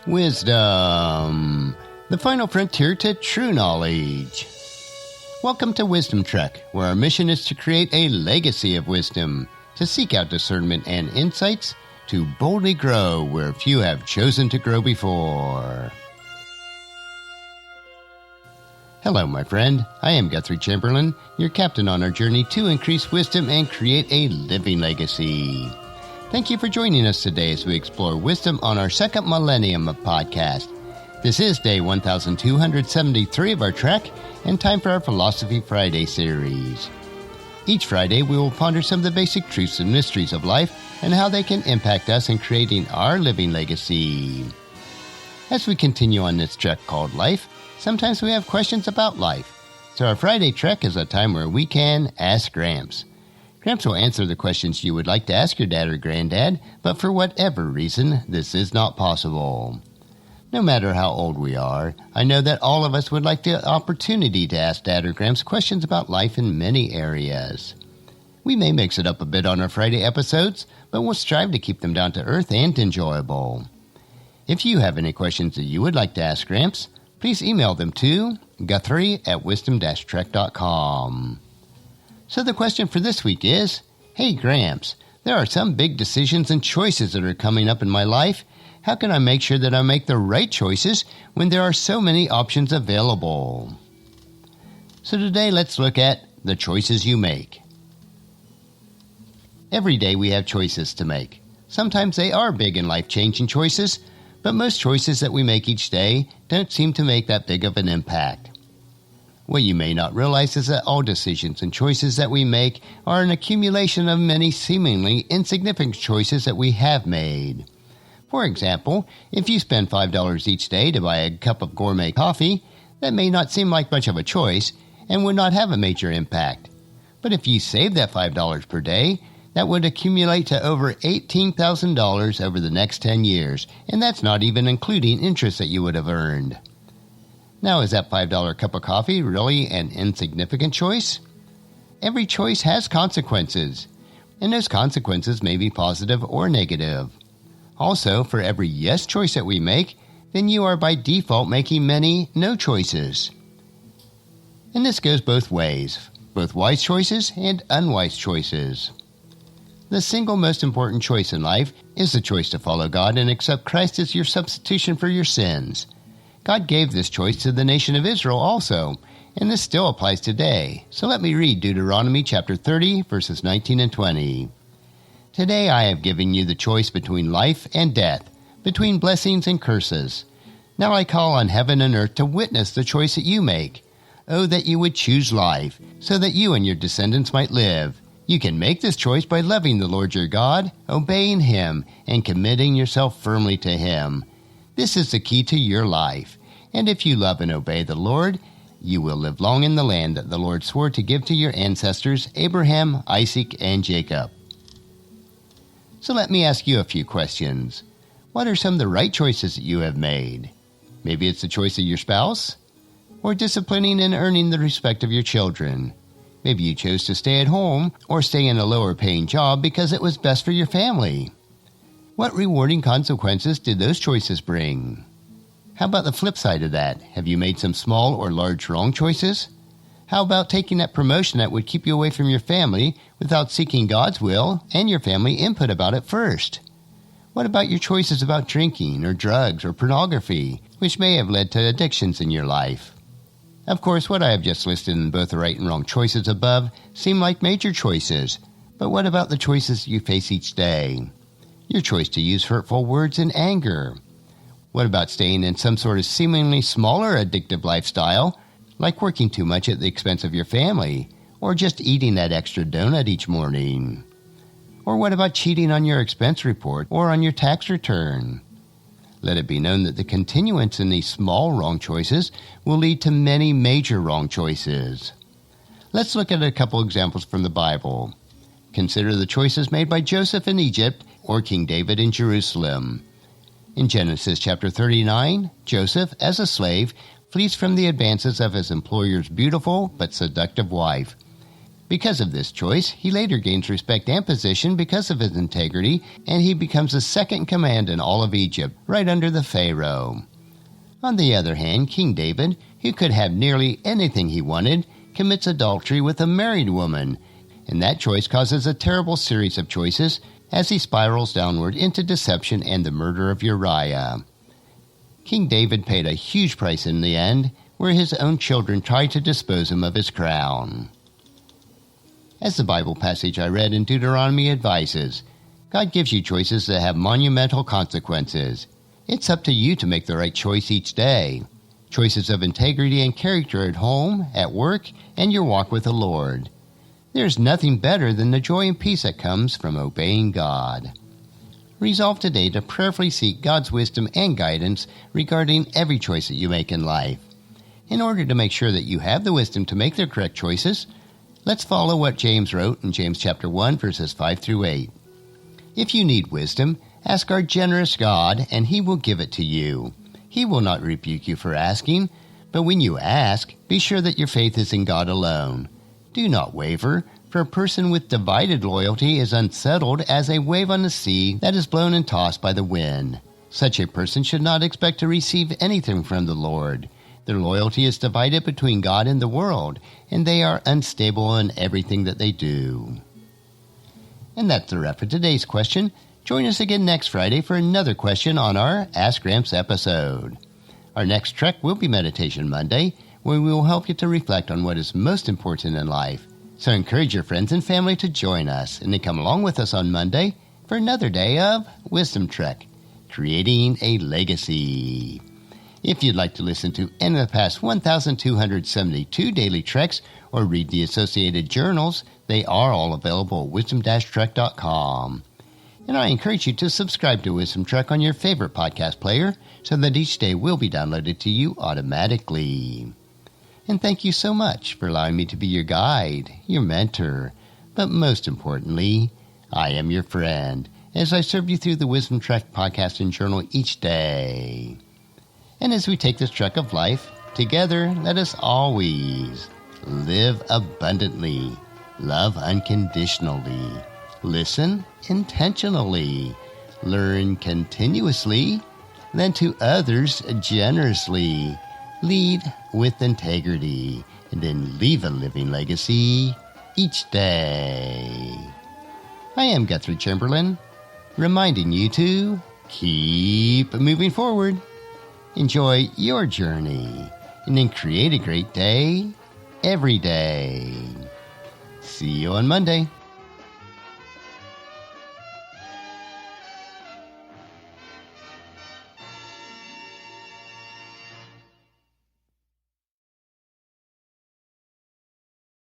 Wisdom, the final frontier to true knowledge. Welcome to Wisdom Trek, where our mission is to create a legacy of wisdom, to seek out discernment and insights, to boldly grow where few have chosen to grow before. Hello, my friend. I am Guthrie Chamberlain, your captain on our journey to increase wisdom and create a living legacy. Thank you for joining us today as we explore wisdom on our second millennium of podcast. This is day 1273 of our trek, and time for our Philosophy Friday series. Each Friday, we will ponder some of the basic truths and mysteries of life and how they can impact us in creating our living legacy. As we continue on this trek called life, sometimes we have questions about life. So our Friday trek is a time where we can ask Gramps. Gramps will answer the questions you would like to ask your dad or granddad, but for whatever reason, this is not possible. No matter how old we are, I know that all of us would like the opportunity to ask Dad or Gramps questions about life in many areas. We may mix it up a bit on our Friday episodes, but we'll strive to keep them down to earth and enjoyable. If you have any questions that you would like to ask Gramps, please email them to guthrie@wisdom-trek.com. So the question for this week is, hey Gramps, there are some big decisions and choices that are coming up in my life. How can I make sure that I make the right choices when there are so many options available? So today let's look at the choices you make. Every day we have choices to make. Sometimes they are big and life-changing choices, but most choices that we make each day don't seem to make that big of an impact. What you may not realize is that all decisions and choices that we make are an accumulation of many seemingly insignificant choices that we have made. For example, if you spend $5 each day to buy a cup of gourmet coffee, that may not seem like much of a choice and would not have a major impact. But if you save that $5 per day, that would accumulate to over $18,000 over the next 10 years, and that's not even including interest that you would have earned. Now, is that $5 cup of coffee really an insignificant choice? Every choice has consequences, and those consequences may be positive or negative. Also, for every yes choice that we make, then you are by default making many no choices. And this goes both ways, both wise choices and unwise choices. The single most important choice in life is the choice to follow God and accept Christ as your substitution for your sins. God gave this choice to the nation of Israel also, and this still applies today. So let me read Deuteronomy chapter 30, verses 19 and 20. Today I have given you the choice between life and death, between blessings and curses. Now I call on heaven and earth to witness the choice that you make. Oh, that you would choose life, so that you and your descendants might live. You can make this choice by loving the Lord your God, obeying Him, and committing yourself firmly to Him. This is the key to your life, and if you love and obey the Lord, you will live long in the land that the Lord swore to give to your ancestors, Abraham, Isaac, and Jacob. So let me ask you a few questions. What are some of the right choices that you have made? Maybe it's the choice of your spouse, or disciplining and earning the respect of your children. Maybe you chose to stay at home or stay in a lower-paying job because it was best for your family. What rewarding consequences did those choices bring? How about the flip side of that? Have you made some small or large wrong choices? How about taking that promotion that would keep you away from your family without seeking God's will and your family input about it first? What about your choices about drinking or drugs or pornography, which may have led to addictions in your life? Of course, what I have just listed in both the right and wrong choices above seem like major choices, but what about the choices you face each day? Your choice to use hurtful words in anger. What about staying in some sort of seemingly smaller addictive lifestyle, like working too much at the expense of your family, or just eating that extra donut each morning? Or what about cheating on your expense report or on your tax return? Let it be known that the continuance in these small wrong choices will lead to many major wrong choices. Let's look at a couple examples from the Bible. Consider the choices made by Joseph in Egypt or King David in Jerusalem. In Genesis chapter 39, Joseph, as a slave, flees from the advances of his employer's beautiful but seductive wife. Because of this choice, he later gains respect and position because of his integrity, and he becomes the second in command in all of Egypt, right under the Pharaoh. On the other hand, King David, who could have nearly anything he wanted, commits adultery with a married woman, and that choice causes a terrible series of choices as he spirals downward into deception and the murder of Uriah. King David paid a huge price in the end, where his own children tried to dispose him of his crown. As the Bible passage I read in Deuteronomy advises, God gives you choices that have monumental consequences. It's up to you to make the right choice each day. Choices of integrity and character at home, at work, and your walk with the Lord. There's nothing better than the joy and peace that comes from obeying God. Resolve today to prayerfully seek God's wisdom and guidance regarding every choice that you make in life. In order to make sure that you have the wisdom to make the correct choices, let's follow what James wrote in James chapter 1, verses 5 through 8. If you need wisdom, ask our generous God, and he will give it to you. He will not rebuke you for asking, but when you ask, be sure that your faith is in God alone. Do not waver, for a person with divided loyalty is unsettled as a wave on the sea that is blown and tossed by the wind. Such a person should not expect to receive anything from the Lord. Their loyalty is divided between God and the world, and they are unstable in everything that they do. And that's the wrap for today's question. Join us again next Friday for another question on our Ask Gramps episode. Our next trek will be Meditation Monday, where we will help you to reflect on what is most important in life. So encourage your friends and family to join us, and to come along with us on Monday for another day of Wisdom Trek, Creating a Legacy. If you'd like to listen to any of the past 1,272 daily treks or read the associated journals, they are all available at wisdom-trek.com. And I encourage you to subscribe to Wisdom Trek on your favorite podcast player so that each day will be downloaded to you automatically. And thank you so much for allowing me to be your guide, your mentor, but most importantly, I am your friend as I serve you through the Wisdom Trek podcast and journal each day. And as we take this trek of life, together, let us always live abundantly, love unconditionally, listen intentionally, learn continuously, lend to others generously, lead with integrity, and then leave a living legacy each day. I am Guthrie Chamberlain, reminding you to keep moving forward. Enjoy your journey, and then create a great day every day. See you on Monday.